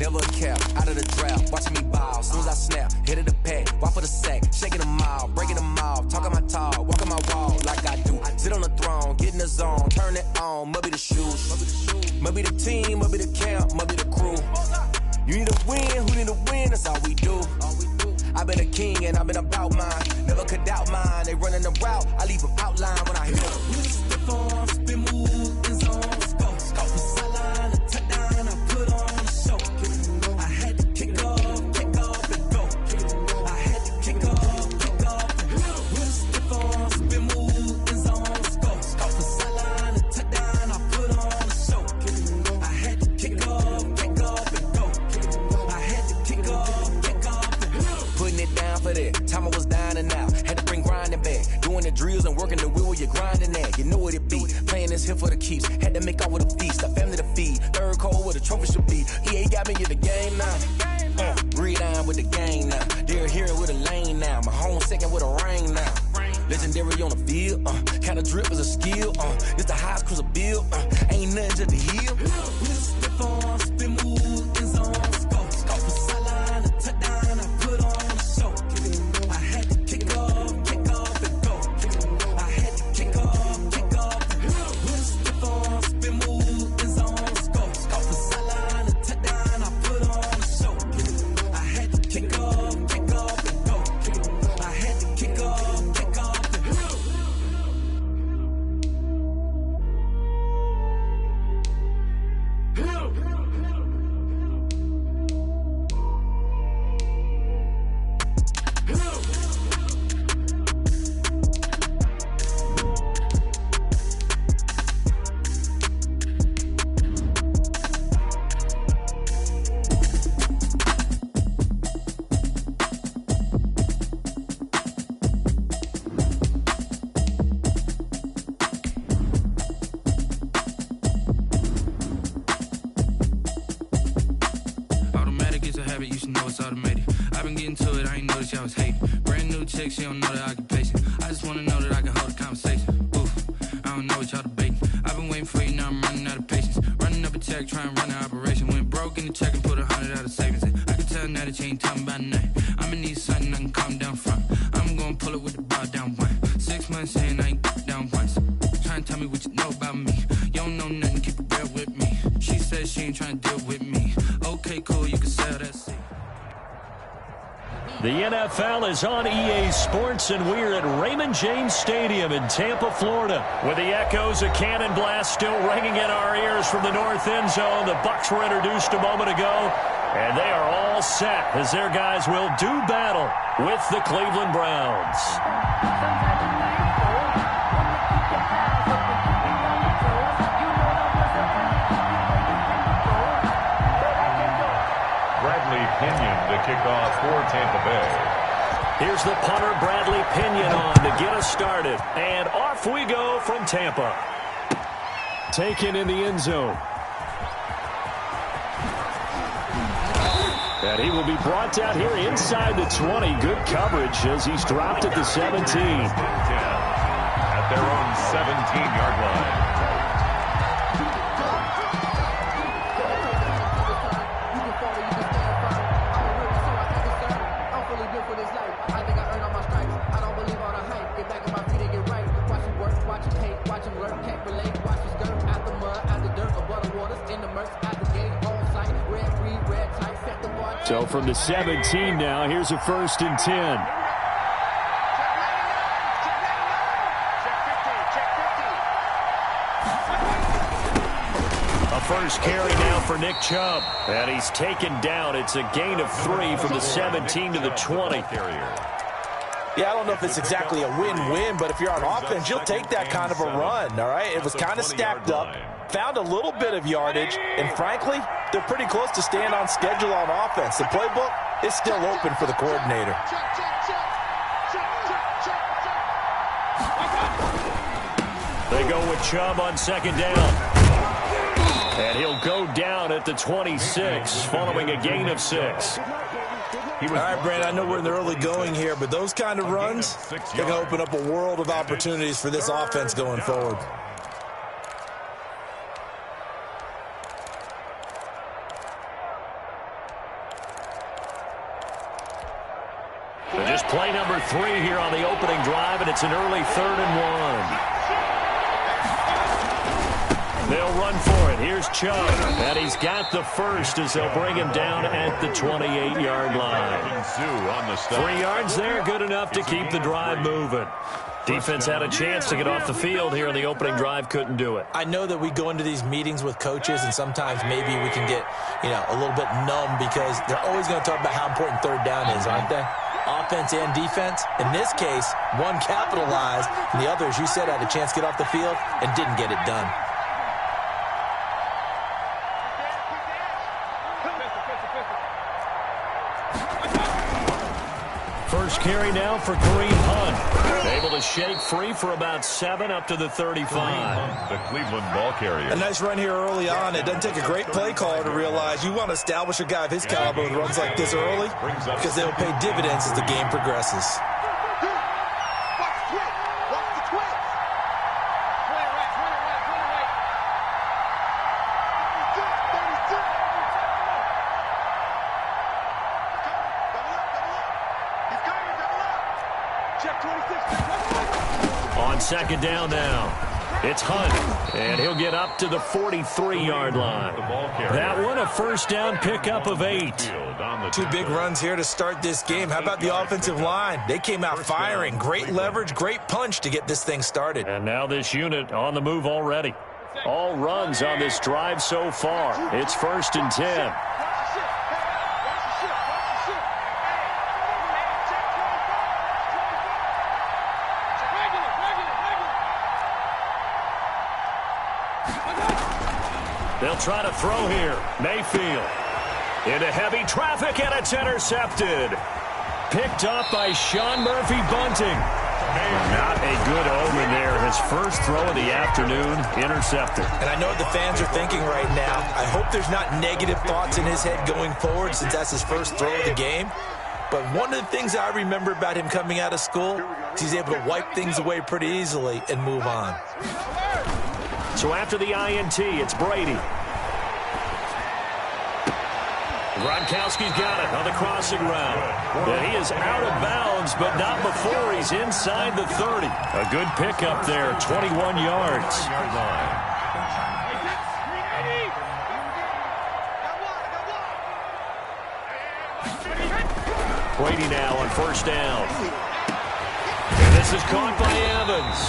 never a cap, out of the draft, watching me ball. Soon as I snap, hit of the pack, walk for the sack, shaking them out, breaking them off, talking my talk, walking my wall like I do. Sit on the throne, get in the zone, turn it on, must be the shoes, must be the team, must be the camp, must be the crew. You need to win, who need to win, that's all we do. I've been a king and I've been about mine, never could doubt mine. They running the route, I leave them outline when I hit them. Step on, spin move, in zone, let's go. From sideline to touchdown, I put on a show. I had to kick off and go. I had to kick off and go. Step on, spin move, in zone, let's go. From sideline to touchdown, I put on a show. I had to kick off and go. I had to kick off and go. Putting it down for that. Time I was down and out. Had to bring grinding back. Doing the drills and working the wheel where you're grinding at. You know what it be. Playing this here for the keeps. Had to make out with a feast. A family to feed. Third cold where the trophy should be. EA got me in the game now. Breed on with the game now. They're here with a lane now. My home second with a ring now. Legendary on the field. Kind of drip is a skill. It's the highest cruiser bill. Ain't nothing just to heal. Step on, spin move, in zone, let's go. From sideline to touchdown, I put on a show. I had to kick off and go. I had to kick off and go. Step on, spin move, in zone, let's go. From sideline to touchdown, I put on a show. I had to kick off and go. I had to kick off and go. Automatic is a habit, you should know it's automated. I've been getting to it, I ain't noticed y'all was hating. Brand new chick, she don't know the occupation. I just wanna know that I can hold a conversation. Oof, I don't know what y'all debating. I've been waiting for you, now I'm running out of patience. Running up a check, trying to run an operation. Went broke in the check and put 100 out of savings in. I can tell now that you ain't talking about nothing. I'ma need something I can calm down front. I'm gonna pull it with the bar down one. 6 months saying I ain't down once. Trying to tell me what you know about me. You don't know nothing, keep it real with me. She says she ain't trying to deal with me. Okay, cool, you can sell that seat. The NFL is on EA Sports, and we're at Raymond James Stadium in Tampa, Florida. With the echoes of Cannon Blast still ringing in our ears from the north end zone. The Bucs were introduced a moment ago, and they are all set as their guys will do battle with the Cleveland Browns. Pinion to kick off for Tampa Bay. Here's the punter, Bradley Pinion, on to get us started. And off we go from Tampa. Taken in the end zone. And he will be brought down here inside the 20. Good coverage as he's dropped at the 17. At their own 17-yard line. So from the 17 now, here's a 1st and 10. A first carry now for Nick Chubb. And he's taken down. It's a gain of 3 from the 17 to the 20. Yeah, I don't know if it's exactly a win-win, but if you're on offense, you'll take that kind of a run, all right? It was kind of stacked up, found a little bit of yardage, and frankly, they're pretty close to staying on schedule on offense. The playbook is still open for the coordinator. They go with Chubb on 2nd down. And he'll go down at the 26, following a gain of 6. All right, Brandon, I know we're in the early going here, but those kind of runs, they're going to open up a world of opportunities for this offense going forward. Just play number 3 here on the opening drive, and it's an early 3rd and 1. They'll run for it. Here's Chubb, and he's got the first as they'll bring him down at the 28-yard line. 3 yards there, good enough to keep the drive moving. Defense had a chance to get off the field here on the opening drive, couldn't do it. I know that we go into these meetings with coaches, and sometimes maybe we can get, a little bit numb because they're always going to talk about how important 3rd down is, aren't they? Offense and defense. In this case, one capitalized, and the other, as you said, had a chance to get off the field and didn't get it done. First carry now for Kareem Hunt. Able to shake free for about 7 up to the 35. The Cleveland ball carrier. A nice run here early on. It doesn't take a great play caller to realize you want to establish a guy of his caliber with runs like this early because they'll pay dividends as the game progresses. On second down now, it's Hunt, and he'll get up to the 43-yard line. That one a first down pickup of 8. 2 big runs here to start this game. How about the offensive line? They came out firing. Great leverage, great punch to get this thing started. And now this unit on the move already. All runs on this drive so far. It's 1st and 10. They'll try to throw here. Mayfield into heavy traffic, and it's intercepted. Picked up by Sean Murphy-Bunting. Not a good omen there. His first throw of the afternoon, intercepted. And I know what the fans are thinking right now. I hope there's not negative thoughts in his head going forward since that's his first throw of the game. But one of the things I remember about him coming out of school is he's able to wipe things away pretty easily and move on. So after the INT, it's Brady. Gronkowski's got it on the crossing route. And he is out of bounds, but not before he's inside the 30. A good pickup there, 21 yards. Brady now on first down. And this is caught by Evans.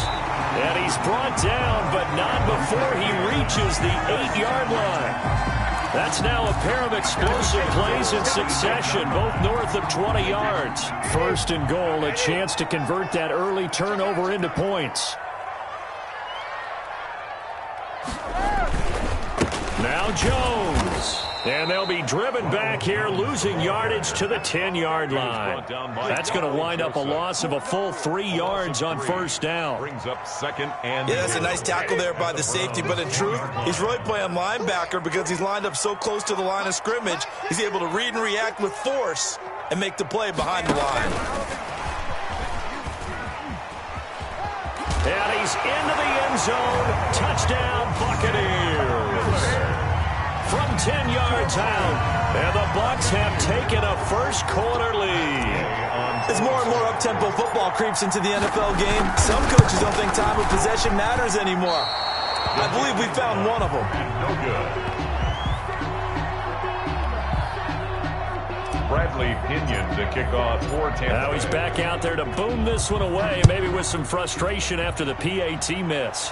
And he's brought down, but not before he reaches the 8-yard line. That's now a pair of explosive plays in succession, both north of 20 yards. 1st and goal, a chance to convert that early turnover into points. Now Jones. And they'll be driven back here, losing yardage to the 10-yard line. That's going to wind up a loss of a full 3 yards on first down. Brings up 2nd and yeah, that's a nice tackle there by the safety, but in truth, he's really playing linebacker because he's lined up so close to the line of scrimmage, he's able to read and react with force and make the play behind the line. And he's into the end zone. Touchdown, Buccaneers. From 10 yards out, and the Bucs have taken a first quarter lead. As more and more up-tempo football creeps into the NFL game, some coaches don't think time of possession matters anymore. I believe we found one of them. no good. Bradley Pinion to kick off for Tampa. Now he's back out there to boom this one away, maybe with some frustration after the PAT miss.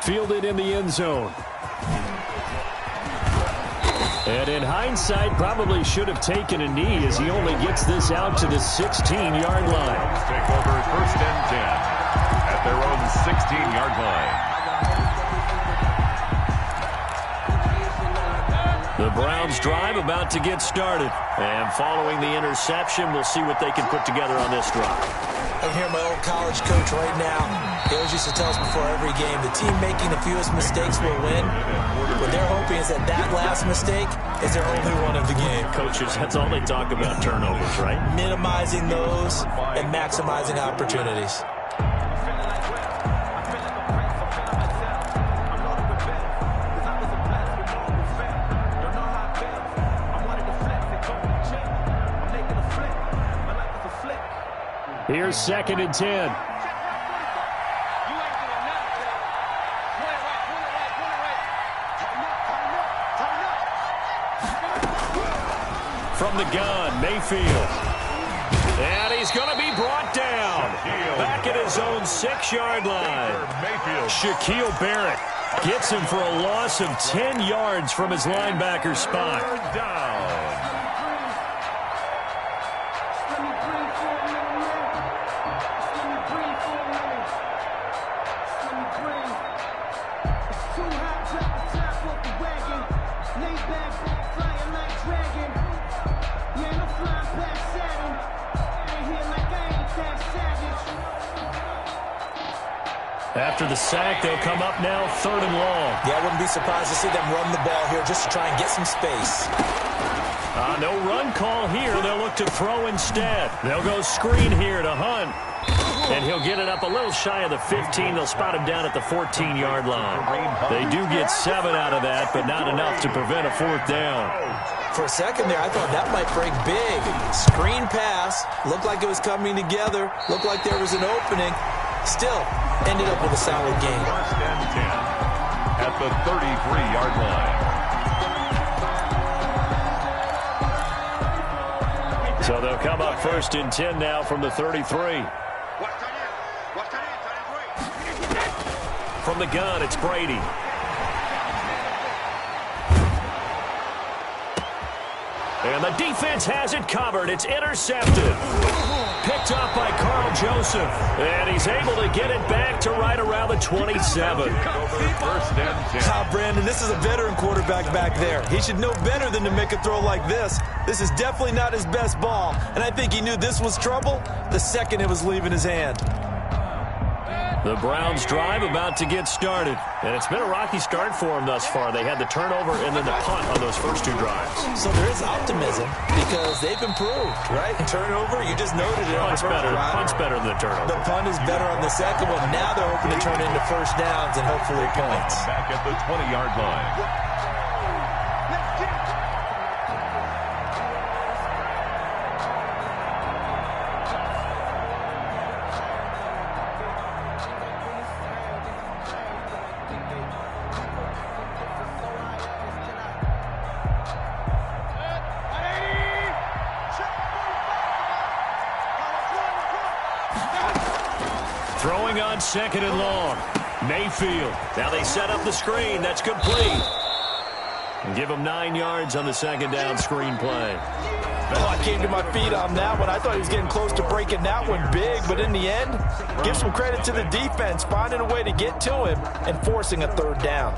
Fielded in the end zone. And in hindsight, probably should have taken a knee as he only gets this out to the 16-yard line. Take over 1st and 10 at their own 16-yard line. The Browns drive about to get started. And following the interception, we'll see what they can put together on this drive. I can hear my old college coach right now. He always used to tell us before every game, the team making the fewest mistakes will win. What they're hoping is that last mistake is their only one of the game. Coaches, that's all they talk about, turnovers, right? Minimizing those and maximizing opportunities. Here's 2nd and 10. From the gun, Mayfield. And he's going to be brought down. Back at his own 6-yard line. Shaquille Barrett gets him for a loss of 10 yards from his linebacker spot. After the sack, they'll come up now 3rd and long. Yeah, I wouldn't be surprised to see them run the ball here just to try and get some space. No run call here. They'll look to throw instead. They'll go screen here to Hunt. And he'll get it up a little shy of the 15. They'll spot him down at the 14-yard line. They do get 7 out of that, but not enough to prevent a 4th down. For a second there, I thought that might break big. Screen pass. Looked like it was coming together. Looked like there was an opening. Still ended up with a solid game. 1st and 10 at the 33-yard line. So they'll come up 1st and 10 now from the 33. From the gun, it's Brady. And the defense has it covered. It's intercepted. Picked up by Carl Joseph. And he's able to get it back to right around the 27. 1st and 10. Brandon, this is a veteran quarterback back there. He should know better than to make a throw like this. This is definitely not his best ball. And I think he knew this was trouble the second it was leaving his hand. The Browns drive about to get started. And it's been a rocky start for them thus far. They had the turnover and then the punt on those first 2 drives. So there is optimism because they've improved, right? Turnover, you just noted it on the first drive. Punt's better than the turnover. The punt is better on the second one. Now they're hoping to turn into first downs and hopefully points. Back at the 20-yard line. Throwing on 2nd and long. Mayfield. Now they set up the screen. That's complete. And give him 9 yards on the 2nd down screen play. Oh, I came to my feet on that one. I thought he was getting close to breaking that one big, but in the end, give some credit to the defense, finding a way to get to him and forcing a 3rd down.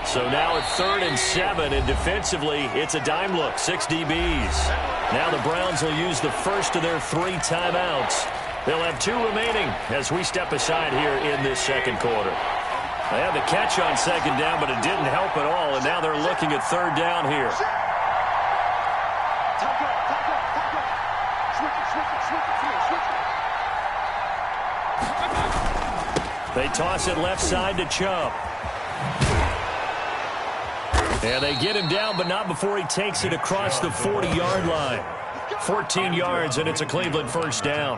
So now it's 3rd and 7, and defensively, it's a dime look, 6 DBs. Now the Browns will use the first of their 3 timeouts. They'll have 2 remaining as we step aside here in this 2nd quarter. They had the catch on 2nd down, but it didn't help at all, and now they're looking at 3rd down here. They toss it left side to Chubb. And they get him down, but not before he takes it across the 40-yard line. 14 yards, and it's a Cleveland first down.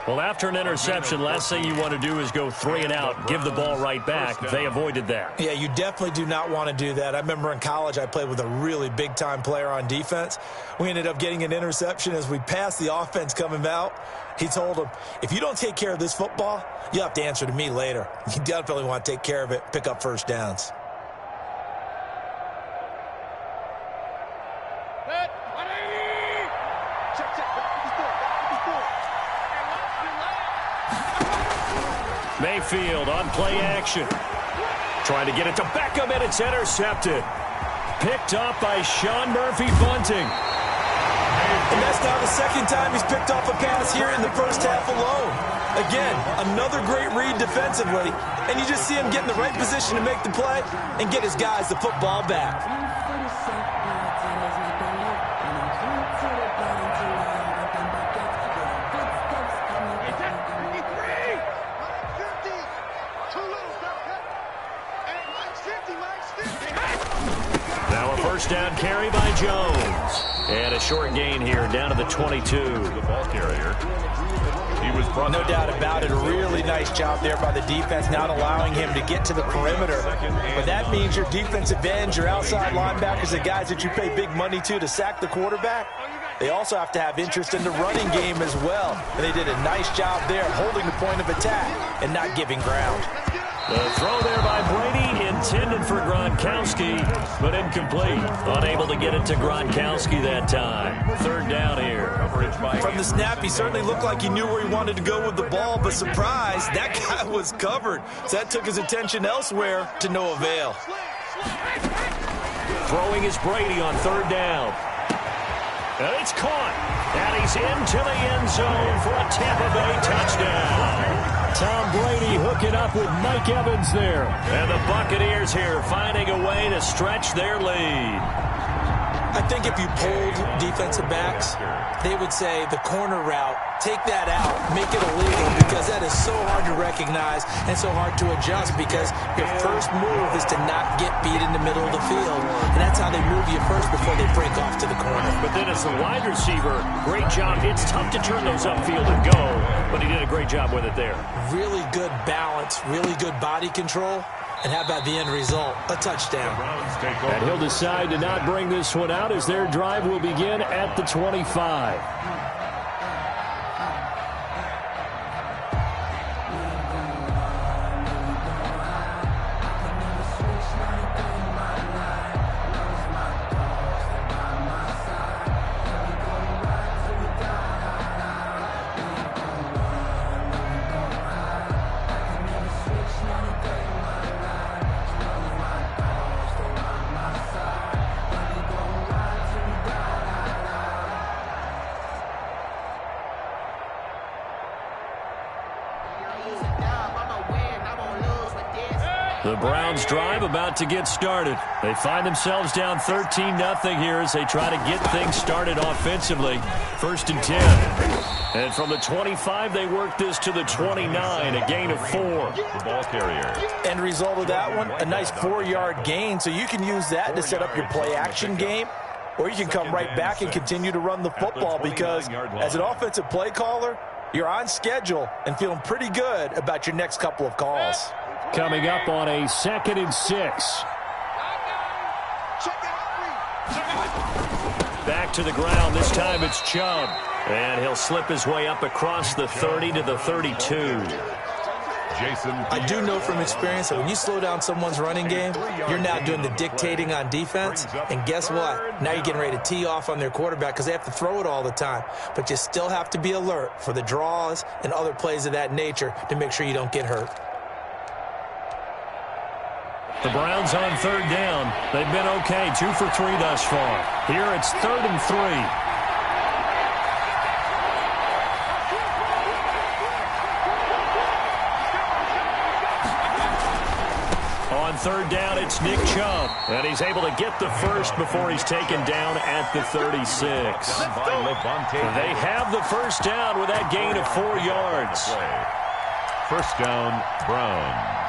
Well, after an interception, last thing you want to do is go 3 and out, give the ball right back. They avoided that. Yeah, you definitely do not want to do that. I remember in college I played with a really big-time player on defense. We ended up getting an interception as we passed the offense coming out. He told him, if you don't take care of this football, you have to answer to me later. You definitely want to take care of it, pick up first downs. Mayfield on play action. Trying to get it to Beckham, and it's intercepted. picked off by Sean Murphy-Bunting. And that's now the second time he's picked off a pass here in the first half alone. Again, another great read defensively, and you just see him get in the right position to make the play and get his guys the football back. Now a first down carry by Jones. And a short gain here down to the 22. The ball carrier. He was brought no doubt about it. A really nice job there by the defense, not allowing him to get to the perimeter. But that means your defensive ends, your outside linebackers, the guys that you pay big money to sack the quarterback, they also have to have interest in the running game as well. And they did a nice job there holding the point of attack and not giving ground. The throw there by Brady, intended for Gronkowski, but incomplete. Unable to get it to Gronkowski that time. Third down here. From the snap, he certainly looked like he knew where he wanted to go with the ball, but surprise, that guy was covered. So that took his attention elsewhere to no avail. Throwing is Brady on third down. And it's caught. And he's into the end zone for a Tampa Bay touchdown. Tom Brady hooking up with Mike Evans there. And the Buccaneers here finding a way to stretch their lead. I think if you polled defensive backs, they would say the corner route, take that out, make it illegal, because that is so hard to recognize and so hard to adjust, because your first move is to not get beat in the middle of the field. And that's how they move you first before they break off to the corner. But then as a wide receiver, great job. It's tough to turn those upfield and go, but he did a great job with it there. Really good balance, really good body control. And how about the end result? A touchdown. And he'll decide to not bring this one out as their drive will begin at the 25. The Browns drive about to get started. They find themselves down 13-0 here as they try to get things started offensively. First and 10. And from the 25, they work this to the 29, a gain of 4. The ball carrier. End result of that one, a nice 4-yard gain. So you can use that to set up your play-action game, or you can come right back and continue to run the football, because as an offensive play caller, you're on schedule and feeling pretty good about your next couple of calls. Coming up on a 2nd and 6. Back to the ground. This time it's Chubb. And he'll slip his way up across the 30 to the 32. I do know from experience that when you slow down someone's running game, you're now doing the dictating on defense. And guess what? Now you're getting ready to tee off on their quarterback because they have to throw it all the time. But you still have to be alert for the draws and other plays of that nature to make sure you don't get hurt. The Browns on third down. They've been okay, 2 for 3 thus far. Here it's 3rd and 3. On third down, it's Nick Chubb. And he's able to get the first before he's taken down at the 36. They have the first down with that gain of 4 yards. First down, Browns.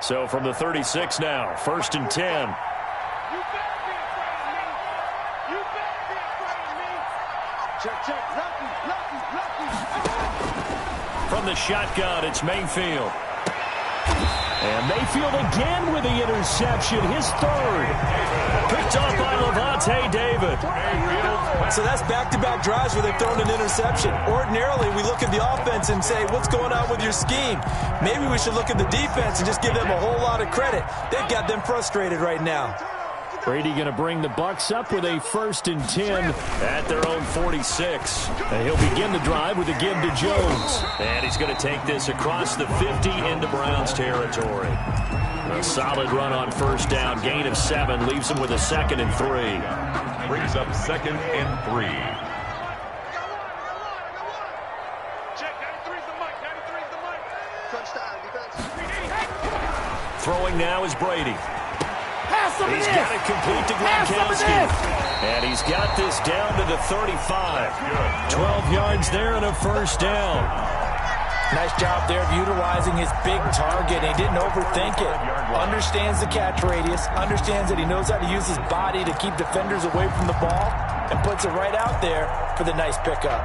So from the 36 now, 1st and 10. From the shotgun, it's Mayfield. And Mayfield again with the interception, his 3rd. Picked off by Lavonte David. So that's back-to-back drives where they've thrown an interception. Ordinarily, we look at the offense and say, what's going on with your scheme? Maybe we should look at the defense and just give them a whole lot of credit. They've got them frustrated right now. Brady going to bring the Bucs up with a 1st and 10 at their own 46. And he'll begin the drive with a give to Jones. And he's going to take this across the 50 into Browns territory. A solid run on 1st down. Gain of 7 leaves him with a 2nd and 3. Brings up 2nd and 3. Throwing now is Brady. He's got it complete to Gronkowski. And he's got this down to the 35. 12 yards there and a 1st down. Nice job there of utilizing his big target. He didn't overthink it. Understands the catch radius. Understands that he knows how to use his body to keep defenders away from the ball. And puts it right out there for the nice pickup.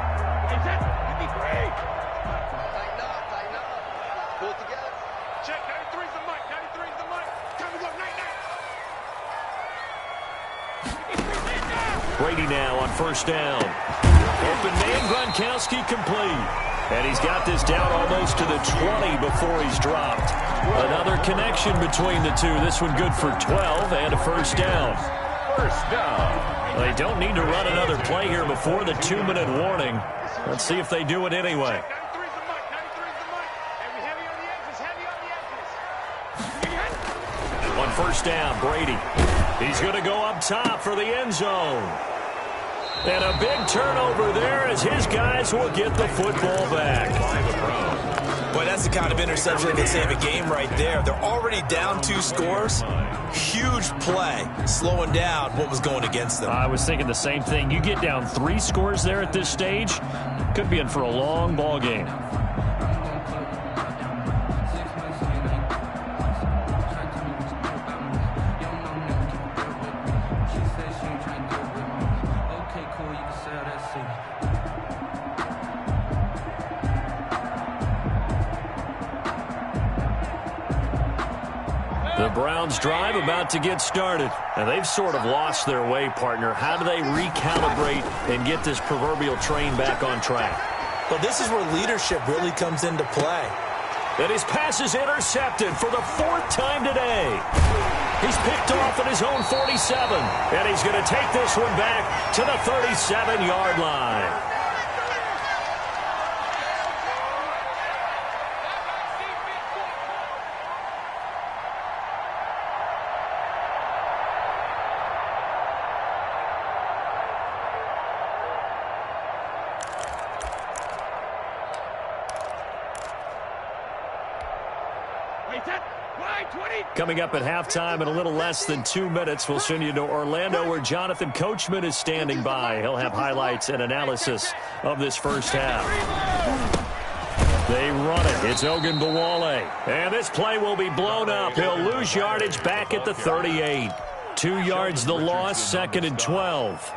Brady now on 1st down. Open man, Gronkowski complete. And he's got this down almost to the 20 before he's dropped. Another connection between the two. This one good for 12 and a 1st down. 1st down. They don't need to run another play here before the 2-minute warning. Let's see if they do it anyway. On 1st down, Brady. He's going to go up top for the end zone. And a big turnover there as his guys will get the football back. Boy, that's the kind of interception that can save a game right there. They're already down 2 scores. Huge play, slowing down what was going against them. I was thinking the same thing. You get down 3 scores there at this stage, could be in for a long ball game. The Browns drive about to get started. And they've sort of lost their way, partner. How do they recalibrate and get this proverbial train back on track? Well, this is where leadership really comes into play. And his pass is intercepted for the 4th time today. He's picked off at his own 47. And he's going to take this one back to the 37-yard line. Coming up at halftime in a little less than 2 minutes, we'll send you to Orlando where Jonathan Coachman is standing by. He'll have highlights and analysis of this 1st half. They run it. It's Ogunbowale. And this play will be blown up. He'll lose yardage back at the 38. 2 yards the loss, 2nd and 12.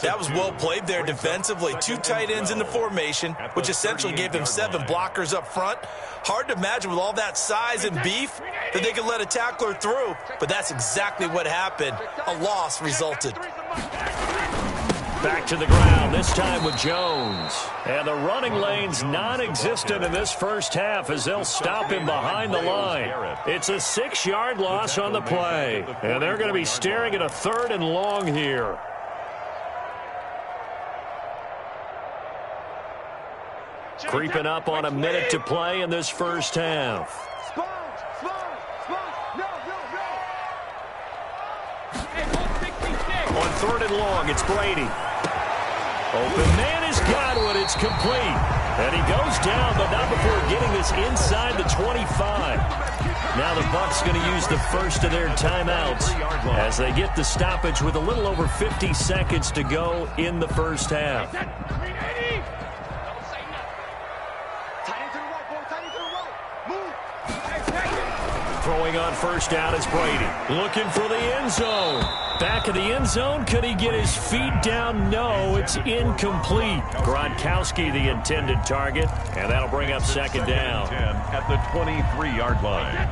That was well played there defensively. 2 tight ends in the formation, which essentially gave them 7 blockers up front. Hard to imagine with all that size and beef that they could let a tackler through, but that's exactly what happened. A loss resulted. Back to the ground, this time with Jones. And the running lane's non-existent in this 1st half as they'll stop him behind the line. It's a 6-yard loss on the play. And they're going to be staring at a 3rd and long here. Creeping up on a minute to play in this 1st half. On 3rd and long, it's Brady. Open man is Godwin. It's complete. And he goes down, but not before getting this inside the 25. Now the Bucs going to use the first of their timeouts as they get the stoppage with a little over 50 seconds to go in the 1st half. Throwing on 1st down is Brady. Looking for the end zone. Back of the end zone. Could he get his feet down? No, it's incomplete. Gronkowski the intended target, and that'll bring up 2nd down. At the 23-yard line.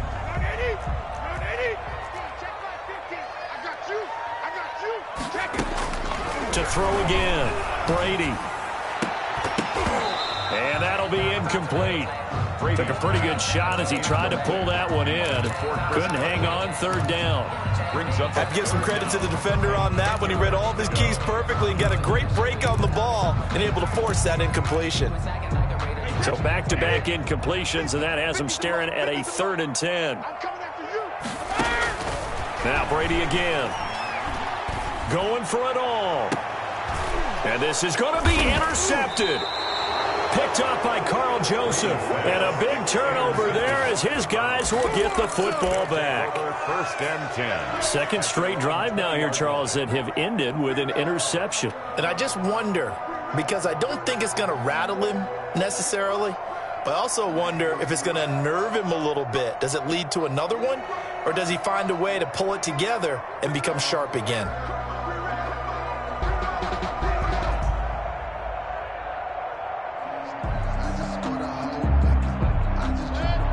To throw again. Brady. And that'll be incomplete. Took a pretty good shot as he tried to pull that one in. Couldn't hang on third down. Have to give some credit to the defender on that when he read all of his keys perfectly and got a great break on the ball and able to force that incompletion. So back-to-back incompletions, and that has him staring at a 3rd and 10. Now Brady again. Going for it all. And this is going to be intercepted. Picked up by Carl Joseph. And a big turnover there as his guys will get the football back. 1st and 10. Second straight drive now here, Charles, that have ended with an interception. And I just wonder, because I don't think it's going to rattle him necessarily, but I also wonder if it's going to unnerve him a little bit. Does it lead to another one? Or does he find a way to pull it together and become sharp again?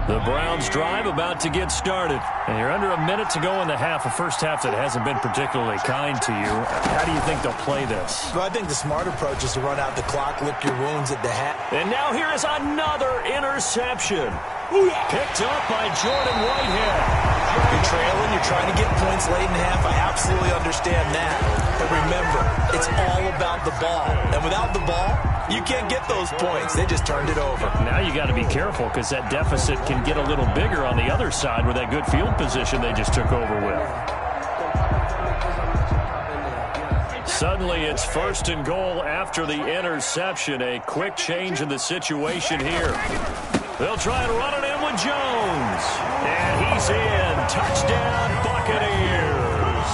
The Browns drive about to get started. And you're under a minute to go in the half, a first half that hasn't been particularly kind to you. How do you think they'll play this? Well, I think the smart approach is to run out the clock, lick your wounds at the half. And now here is another interception. Picked up by Jordan Whitehead. You're trailing, you're trying to get points late in the half. I absolutely understand that. But remember, it's all about the ball. And without the ball, you can't get those points. They just turned it over. Now you got to be careful because that deficit can get a little bigger on the other side with that good field position they just took over with. Suddenly it's 1st and goal after the interception. A quick change in the situation here. They'll try and run it in with Jones. And he's in. Touchdown, Buccaneers.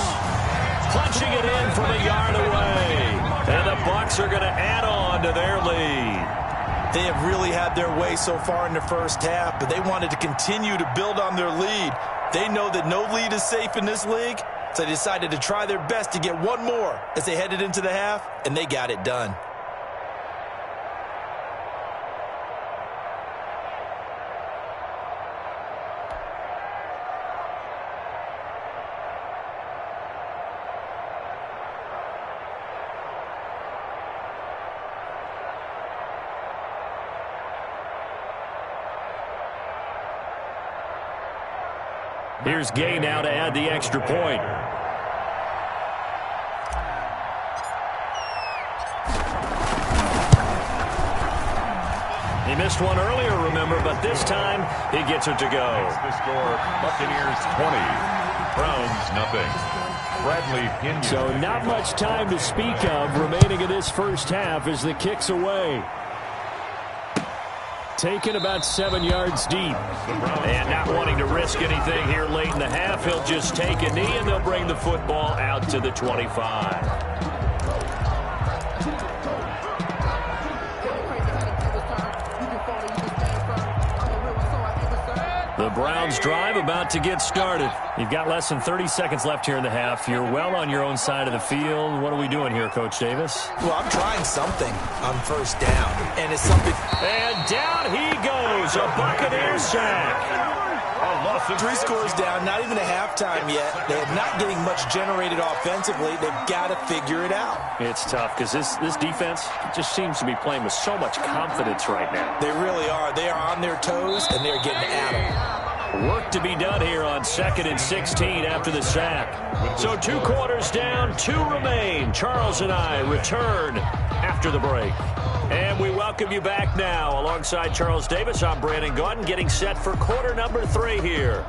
Punching it in from a yard away. And the Bucs are going to add on to their lead. They have really had their way so far in the first half, but they wanted to continue to build on their lead. They know that no lead is safe in this league, so they decided to try their best to get one more as they headed into the half, and they got it done. Here's Gay now to add the extra point. He missed one earlier, remember, but this time he gets it to go. The score, Buccaneers 20, Browns nothing. Bradley Pinion. So not much time to speak of remaining in this first half as the kick's away. Taken about 7 yards deep. And not wanting to risk anything here late in the half, he'll just take a knee and they'll bring the football out to the 25. The Browns drive about to get started. You've got less than 30 seconds left here in the half. You're well on your own side of the field. What are we doing here, Coach Davis? Well, I'm trying something on first down, and it's something. And down he goes, a Buccaneer sack. 3 scores down, not even a halftime yet. They're not getting much generated offensively. They've got to figure it out. It's tough because this defense just seems to be playing with so much confidence right now. They really are. They are on their toes, and they're getting at them. Work to be done here on 2nd and 16 after the sack. So 2 quarters down, 2 remain. Charles and I return after the break. And we welcome you back now. Alongside Charles Davis, I'm Brandon Gaudin, getting set for quarter number 3 here.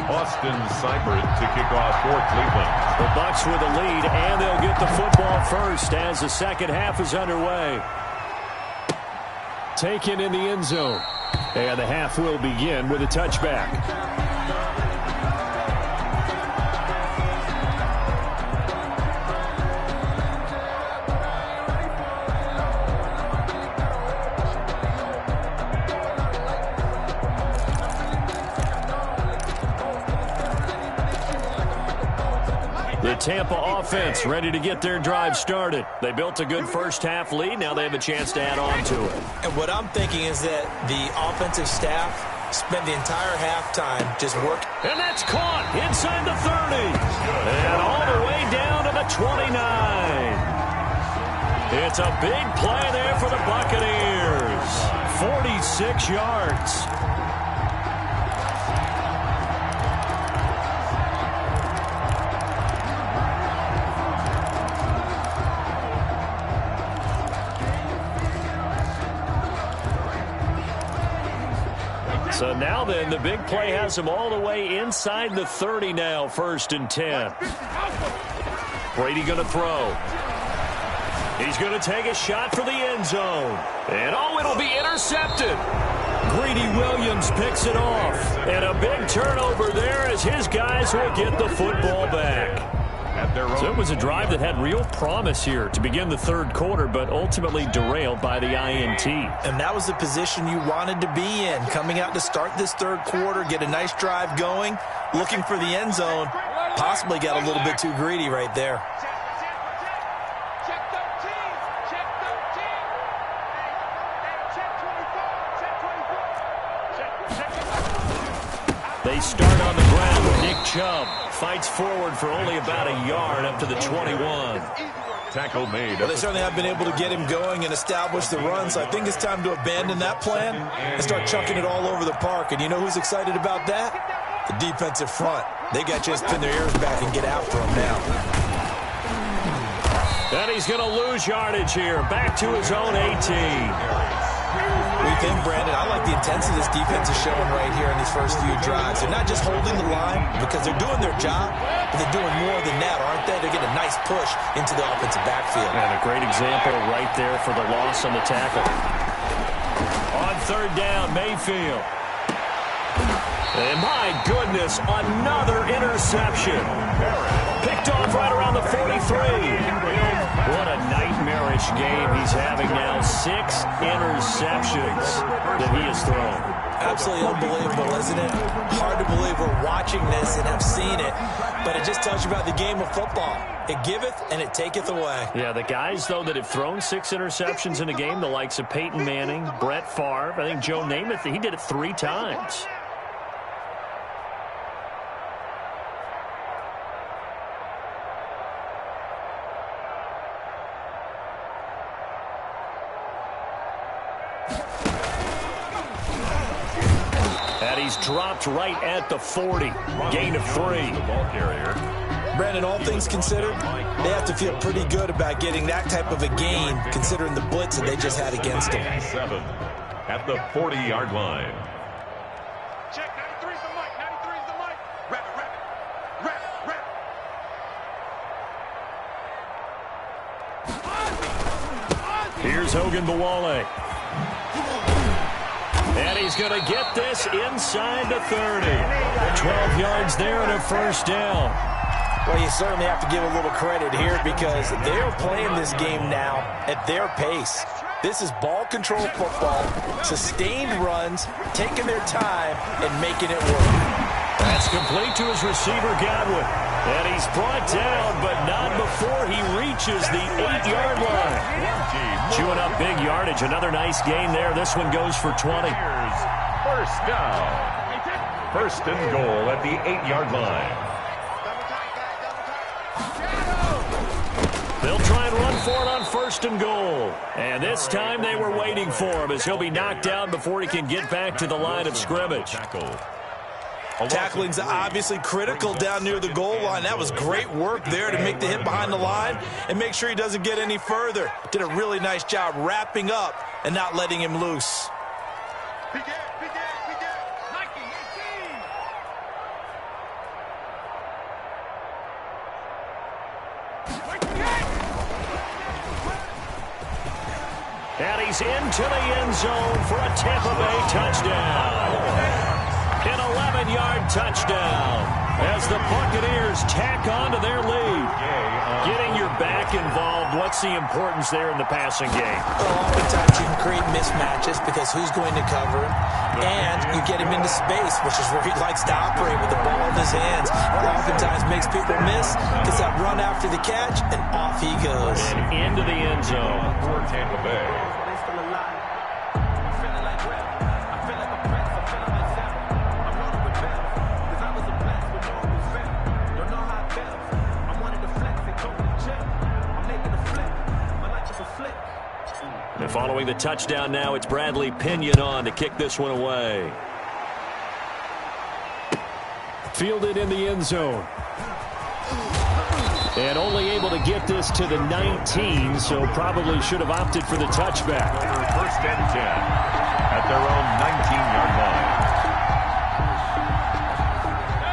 Austin Seibert to kick off for Cleveland. The Bucs with the lead, and they'll get the football first as the second half is underway. Taken in the end zone. And the half will begin with a touchback. The Tampa offense ready to get their drive started. They built a good first half lead. Now they have a chance to add on to it. And what I'm thinking is that the offensive staff Spent the entire halftime just working. And that's caught inside the 30. And all the way down to the 29. It's a big play there for the Buccaneers. 46 yards. So now then, the big play has him all the way inside the 30 now, 1st and 10. Brady going to throw. He's going to take a shot for the end zone. And oh, it'll be intercepted. Greedy Williams picks it off. And a big turnover there as his guys will get the football back. So it was a drive that had real promise here to begin the 3rd quarter, but ultimately derailed by the INT. And that was the position you wanted to be in. Coming out to start this 3rd quarter, get a nice drive going, looking for the end zone. Possibly got a little bit too greedy right there. They start on the ground with Nick Chubb. Fights forward for only about a yard up to the 21. Tackle made. Well, they certainly have been able to get him going and establish the run, so I think it's time to abandon that plan and start chucking it all over the park. And you know who's excited about that? The defensive front. They got to just pin their ears back and get after him now. And he's going to lose yardage here. Back to his own 18. What do you think, Brandon? I like the intensity this defense is showing right here in these first few drives. They're not just holding the line because they're doing their job, but they're doing more than that, aren't they? They're getting a nice push into the offensive backfield. And a great example right there for the loss on the tackle. On 3rd down, Mayfield. And my goodness, another interception. Picked off right around the 43. What a nightmarish game he's having now. 6 interceptions that he has thrown. Absolutely unbelievable, isn't it? Hard to believe we're watching this and have seen it, but it just tells you about the game of football. It giveth and it taketh away. Yeah, the guys, though, that have thrown 6 interceptions in a game, the likes of Peyton Manning, Brett Favre, I think Joe Namath, he did it 3 times. He's dropped right at the 40. Gain of 3. Brandon, all things considered, they have to feel pretty good about getting that type of a gain, considering the blitz that they just had against them. 7 at the 40-yard line. Check, 93's the mic, 93's the mic. Rap. Here's Hogan Bawale. And he's going to get this inside the 30. 12 yards there and a 1st down. Well, you certainly have to give a little credit here because they're playing this game now at their pace. This is ball control football, sustained runs, taking their time, and making it work. That's complete to his receiver, Godwin. And he's brought down, but not before he reaches the 8-yard line. Chewing up big yardage. Another nice gain there. This one goes for 20. Here's 1st down. 1st and goal at the 8-yard line. They'll try and run for it on 1st and goal. And this time they were waiting for him as he'll be knocked down before he can get back to the line of scrimmage. Tackling's obviously critical down near the goal line. That was great work there to make the hit behind the line and make sure he doesn't get any further. Did a really nice job wrapping up and not letting him loose. And he's into the end zone for a Tampa Bay touchdown. An 11-yard touchdown as the Buccaneers tack on to their lead. Getting your back involved, what's the importance there in the passing game? Well, oftentimes you can create mismatches because who's going to cover him, and you get him into space, which is where he likes to operate with the ball in his hands. It oftentimes makes people miss, gets that run after the catch, and off he goes. And into the end zone. For Tampa Bay. And following the touchdown now, it's Bradley Pinion on to kick this one away. Fielded in the end zone. And only able to get this to the 19, so probably should have opted for the touchback. First and 10 at their own 19-yard line.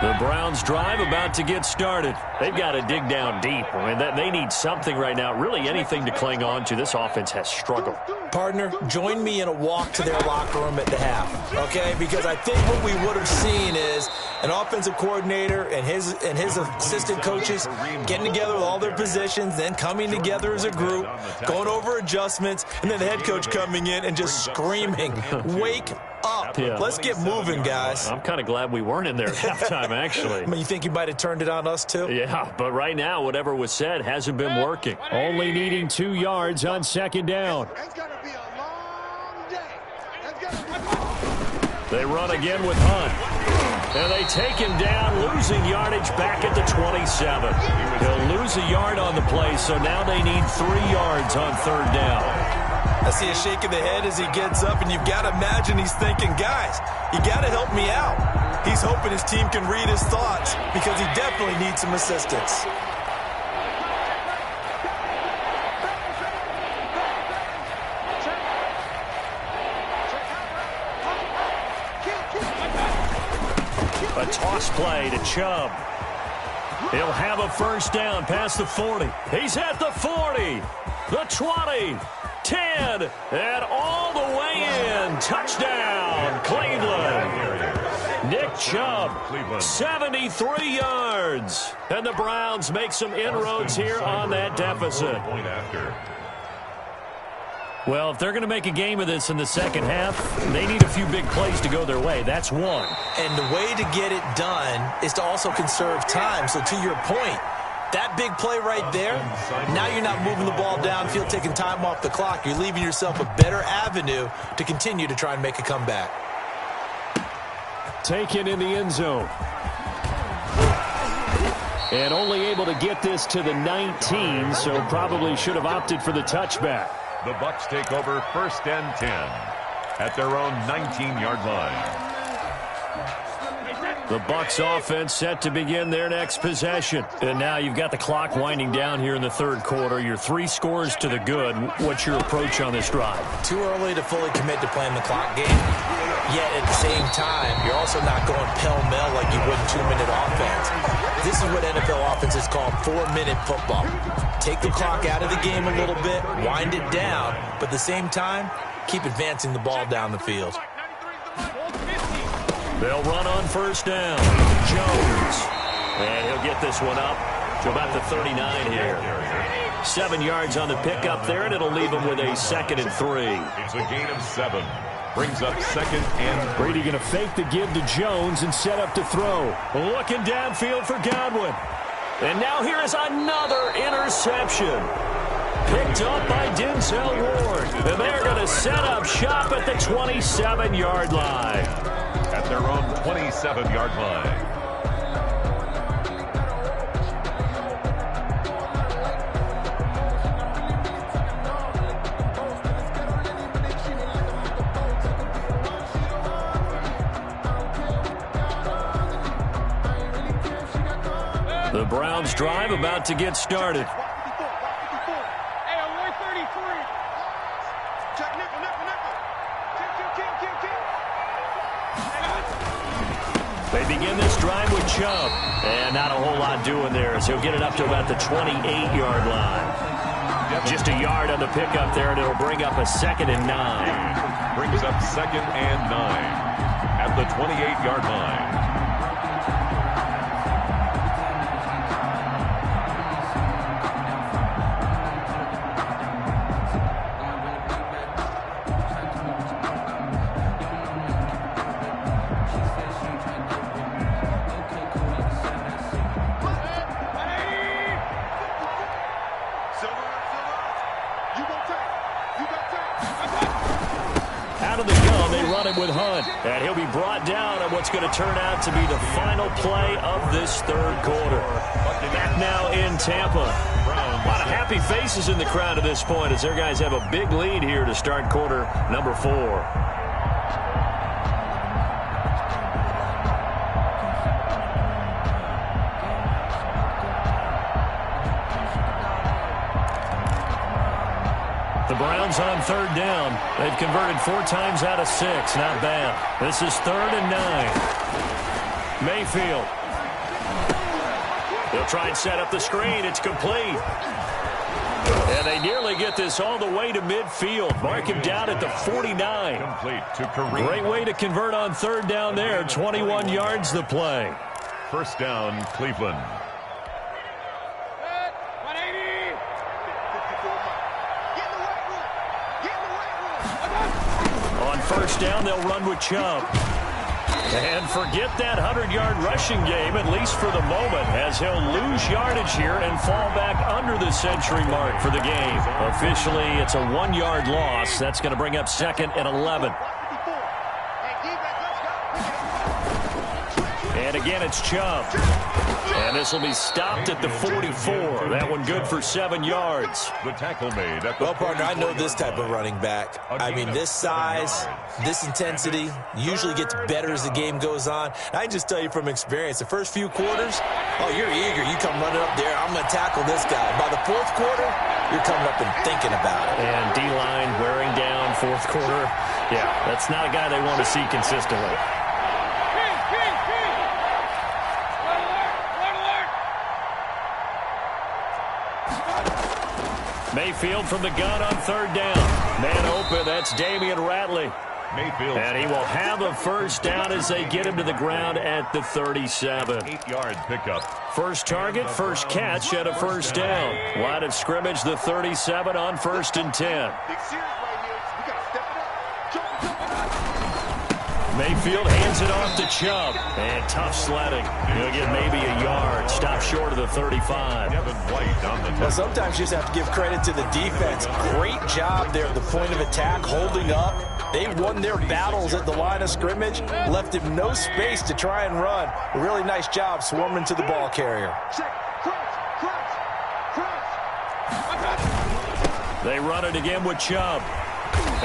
The Browns drive about to get started. They've got to dig down deep. I mean, they need something right now, really anything to cling on to. This offense has struggled. Partner, join me in a walk to their locker room at the half, okay? Because I think what we would have seen is an offensive coordinator and his assistant coaches getting together with all their positions, then coming together as a group, going over adjustments, and then the head coach coming in and just screaming, wake up. Yeah. Let's get moving, guys. I'm kind of glad we weren't in there at halftime, actually. I mean, you think you might have turned it on us, too? Yeah, but right now, whatever was said hasn't been working. Only needing 2 yards on second down. It's going to be a long day. They run again with Hunt. And they take him down, losing yardage back at the 27. He'll lose a yard on the play, so now they need 3 yards on third down. I see a shake of the head as he gets up, and you've got to imagine he's thinking, guys, you got to help me out. He's hoping his team can read his thoughts because he definitely needs some assistance. A toss play to Chubb. He'll have a first down past the 40. He's at the 40, the 20, 10, and all the way in. Touchdown, Cleveland. Nick Chubb, 73 yards. And the Browns make some inroads here on that deficit. Well, if they're going to make a game of this in the second half, they need a few big plays to go their way. That's one. And the way to get it done is to also conserve time. So to your point, that big play right there, now you're not moving the ball downfield, taking time off the clock. You're leaving yourself a better avenue to continue to try and make a comeback. Taken in the end zone. And only able to get this to the 19, so probably should have opted for the touchback. The Bucs take over first and 10 at their own 19-yard line. The Bucs offense set to begin their next possession. And now you've got the clock winding down here in the third quarter. You're 3 scores to the good. What's your approach on this drive? Too early to fully commit to playing the clock game. Yet at the same time, you're also not going pell-mell like you would in 2-minute offense. This is what NFL offenses call 4-minute football. Take the clock out of the game a little bit, wind it down, but at the same time, keep advancing the ball down the field. They'll run on first down. Jones. And he'll get this one up to about the 39 here. 7 yards on the pickup there, and it'll leave him with a 2nd and 3. It's a gain of 7. Brings up 2nd and Brady going to fake the give to Jones and set up to throw. Looking downfield for Godwin. And now here is another interception. Picked up by Denzel Ward. And they're going to set up shop at the 27-yard line. At their own 27-yard line. The Browns drive about to get started. Hey, on 133. Check nickel. They begin this drive with Chubb. And not a whole lot doing there as he'll get it up to about the 28-yard line. Just a yard on the pickup there, and it'll bring up a 2nd and 9. Brings up 2nd and 9 at the 28-yard line. Out of the gun, they run him with Hunt. And he'll be brought down on what's going to turn out to be the final play of this third quarter. Back now in Tampa. Browns A lot of happy faces in the crowd at this point as their guys have a big lead here to start quarter number 4. The Browns on third down. They've converted 4 times out of 6. Not bad. This is 3rd and 9. Mayfield. They'll try and set up the screen. It's complete. And they nearly get this all the way to midfield. Mark him down at the 49. Complete to Kareem. Great way to convert on third down there. 21 yards the play. First down, Cleveland. On first down, they'll run with Chubb. And forget that 100-yard rushing game, at least for the moment, as he'll lose yardage here and fall back under the century mark for the game. Officially, it's a 1-yard loss. That's going to bring up 2nd and 11. And again, it's Chubb. And this will be stopped at the 44. That one good for 7 yards. The tackle made at the Well, partner, I know this type of running back. I mean, this size, this intensity usually gets better as the game goes on. I can just tell you from experience, the first few quarters, oh, you're eager. You come running up there, I'm going to tackle this guy. By the 4th quarter, you're coming up and thinking about it. And D-line wearing down 4th quarter. Yeah, that's not a guy they want to see consistently. Mayfield from the gun on third down. Man open, that's Damian Ratley. Mayfield. And he will have a first down as they get him to the ground at the 37. 8-yard pickup. First target, first catch at a first down. Line of scrimmage, the 37 on 1st and 10. Mayfield hands it off to Chubb. And tough sledding. He'll get maybe a yard. Stop short of the 35. Kevin White on the Well, sometimes you just have to give credit to the defense. Great job there at the point of attack, holding up. They won their battles at the line of scrimmage, left him no space to try and run. A really nice job swarming to the ball carrier. They run it again with Chubb.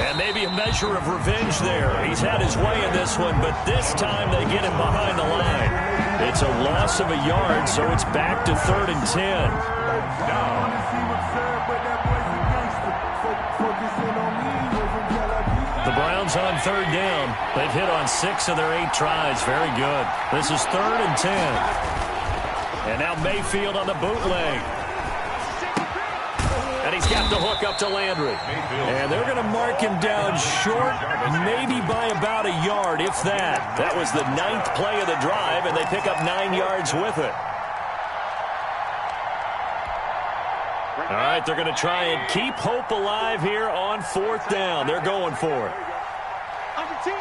And maybe a measure of revenge there. He's had his way in this one, but this time they get him behind the line. It's a loss of a yard, so it's back to 3rd and 10. The Browns on third down. They've hit on 6 of their 8 tries. Very good. This is 3rd and 10. And now Mayfield on the bootleg. And he's got the hook up to Landry. And they're going to mark him down short, maybe by about a yard, if that. That was the 9th play of the drive, and they pick up 9 yards with it. All right, they're going to try and keep hope alive here on 4th down. They're going for it. Under 10,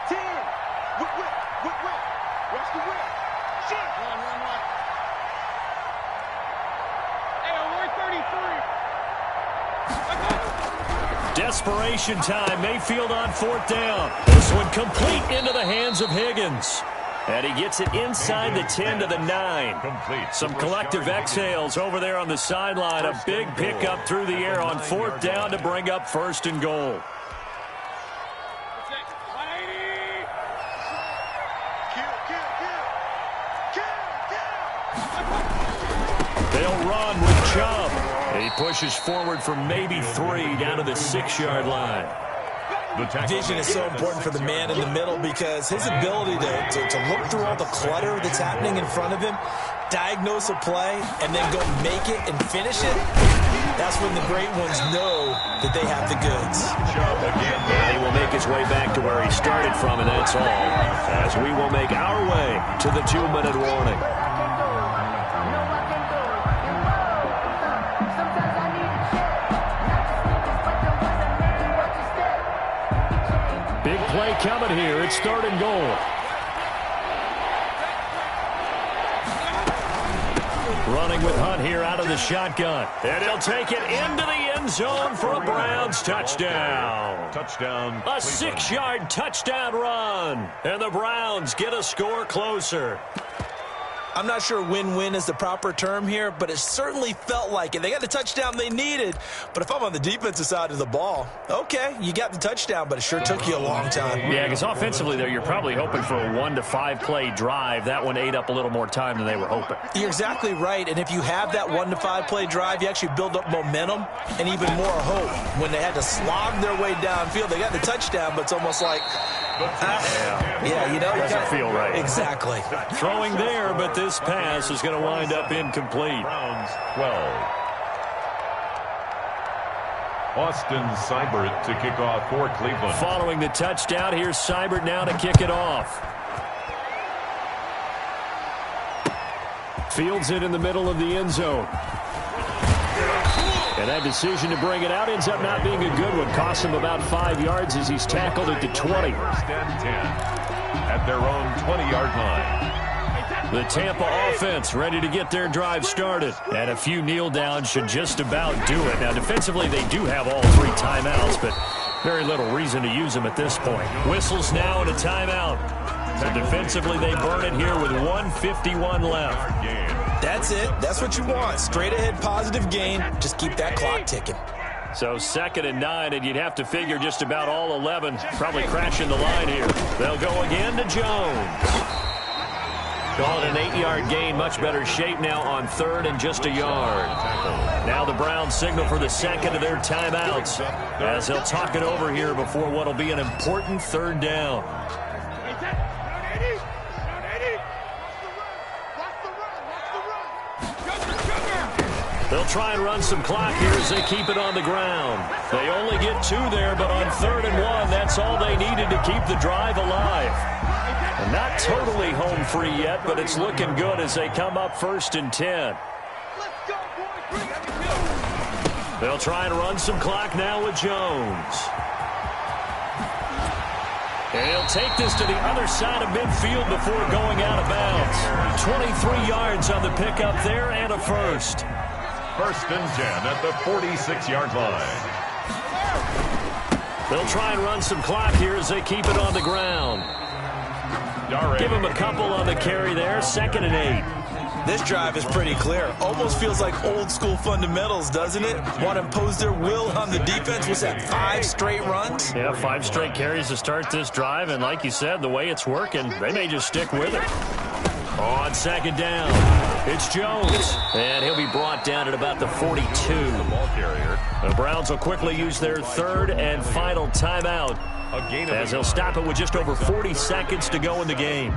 10. Whip. Watch the whip. Shit. Run. Desperation time. Mayfield on 4th down. This one complete into the hands of Higgins. And he gets it inside the 10 to the 9. Complete. Some collective exhales over there on the sideline. A big pickup through the air on 4th down to bring up 1st and goal. They'll run with Chubb. He pushes forward for maybe 3 down to the 6-yard line. Vision is so important for the man in the middle because his ability to look through all the clutter that's happening in front of him, diagnose a play, and then go make it and finish it, that's when the great ones know that they have the goods. And he will make his way back to where he started from, and that's all, as we will make our way to the 2-minute warning. Big play coming here. It's 3rd and goal. Running with Hunt here out of the shotgun. And he'll take it into the end zone for a Browns touchdown. Touchdown. A 6-yard touchdown run. And the Browns get a score closer. I'm not sure win-win is the proper term here, but it certainly felt like it. They got the touchdown they needed, but if I'm on the defensive side of the ball, okay, you got the touchdown, but it sure took you a long time. Yeah, because offensively, there, you're probably hoping for a 1 to 5 play drive. That one ate up a little more time than they were hoping. You're exactly right, and if you have that 1 to 5 play drive, you actually build up momentum and even more hope. When they had to slog their way downfield, they got the touchdown, but it's almost like, doesn't feel right. Exactly. Throwing there, but this pass is going to wind up incomplete. Browns 12. Austin Seibert to kick off for Cleveland. Following the touchdown, here's Seibert now to kick it off. Fields it in the middle of the end zone. And that decision to bring it out ends up not being a good one. Costs him about 5 yards as he's tackled at the 20. First and 10 at their own 20-yard line. The Tampa offense ready to get their drive started. And a few kneel downs should just about do it. Now, defensively, they do have all 3 timeouts, but very little reason to use them at this point. Whistles now and a timeout. So defensively, they burn it here with 1:51 left. That's it. That's what you want. Straight ahead positive gain. Just keep that clock ticking. So 2nd and 9, and you'd have to figure just about all 11 probably crashing the line here. They'll go again to Jones. Call it an 8-yard gain. Much better shape now on 3rd and just a yard. Now the Browns signal for the 2nd of their timeouts as they'll talk it over here before what will be an important 3rd down. They'll try and run some clock here as they keep it on the ground. They only get 2 there, but on 3rd and 1, that's all they needed to keep the drive alive. And not totally home free yet, but it's looking good as they come up 1st and 10. They'll try and run some clock now with Jones. And he'll take this to the other side of midfield before going out of bounds. 23 yards on the pickup there and a first. 1st and 10 at the 46-yard line. They'll try and run some clock here as they keep it on the ground. Give him a couple on the carry there. 2nd and 8. This drive is pretty clear. Almost feels like old school fundamentals, doesn't it? Want to impose their will on the defense. Was that 5 straight runs? Yeah, 5 straight carries to start this drive. And like you said, the way it's working, they may just stick with it. On 2nd down, it's Jones. And he'll be brought down at about the 42. The ball carrier. The Browns will quickly use their 3rd and final timeout as they'll stop it with just over 40 seconds to go in the game.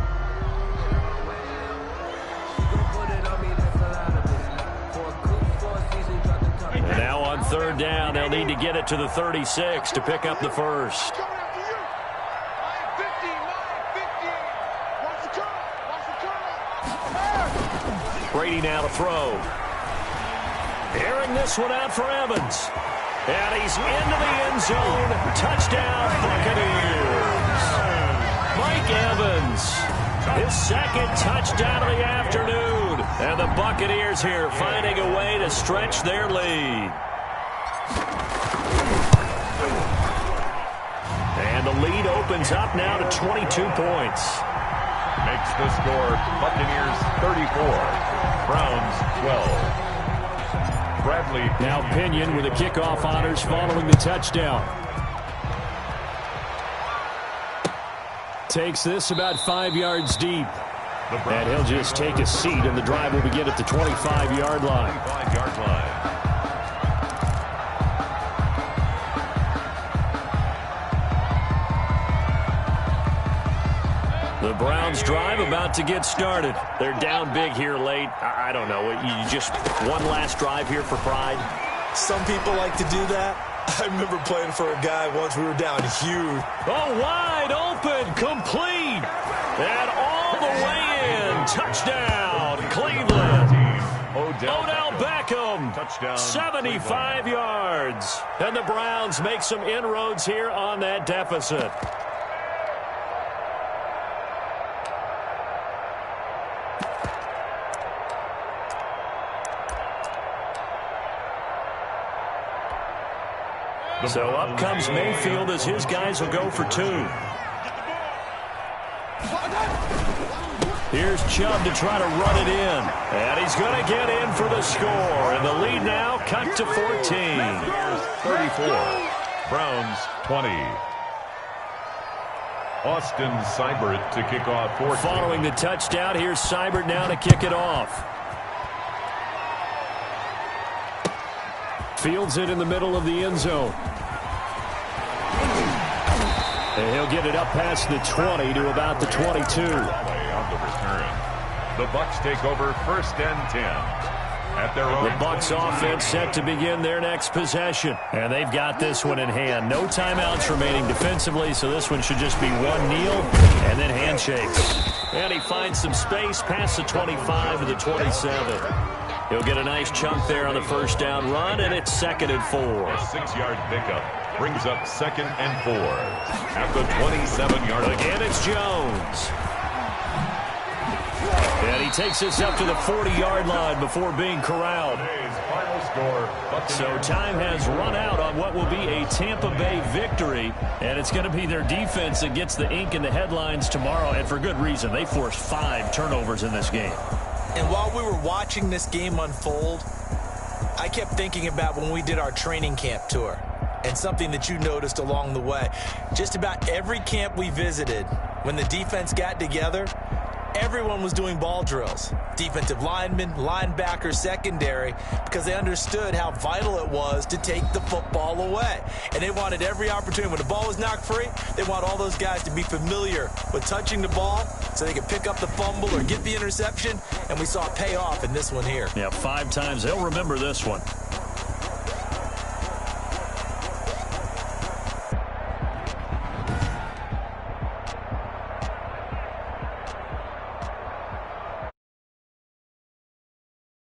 And now on 3rd down, they'll need to get it to the 36 to pick up the first. Brady now to throw. Airing this one out for Evans. And he's into the end zone. Touchdown, Buccaneers. Mike Evans, his 2nd touchdown of the afternoon. And the Buccaneers here finding a way to stretch their lead. And the lead opens up now to 22 points. Makes the score Buccaneers 34, Browns 12. Bradley Now Pinion with the kickoff honors following the touchdown. Takes this about 5 yards deep. And he'll just take a seat, and the drive will begin at the 25-yard line. 25-yard line. The Browns drive about to get started. They're down big here late. I don't know. You just one last drive here for pride? Some people like to do that. I remember playing for a guy once. We were down huge. Oh, wide open, complete. And all the way in. Touchdown, Cleveland. Odell Beckham, touchdown, 75 yards. And the Browns make some inroads here on that deficit. So up comes Mayfield as his guys will go for 2. Here's Chubb to try to run it in. And he's going to get in for the score. And the lead now cut to 14. 34. Browns 20. Austin Seibert to kick off 14. Following the touchdown, here's Seibert now to kick it off. Fields it in the middle of the end zone. And he'll get it up past the 20 to about the 22. On the return. The Bucs take over 1st and 10. At their own the Bucs offense set to begin their next possession. And they've got this one in hand. No timeouts remaining defensively, so this one should just be one kneel and then handshakes. And he finds some space past the 25 to the 27. He'll get a nice chunk there on the first down run, and it's 2nd and 4. A 6-yard pickup brings up 2nd and 4. At the 27-yard line. Again, it's Jones. And he takes us up to the 40-yard line before being corralled. Final score, so time has run out on what will be a Tampa Bay victory. And it's going to be their defense that gets the ink in the headlines tomorrow. And for good reason. They forced 5 turnovers in this game. And while we were watching this game unfold, I kept thinking about when we did our training camp tour. And something that you noticed along the way. Just about every camp we visited, when the defense got together, everyone was doing ball drills. Defensive linemen, linebackers, secondary, because they understood how vital it was to take the football away. And they wanted every opportunity. When the ball was knocked free, they want all those guys to be familiar with touching the ball so they could pick up the fumble or get the interception. And we saw it pay off in this one here. Yeah, 5 times. They'll remember this one.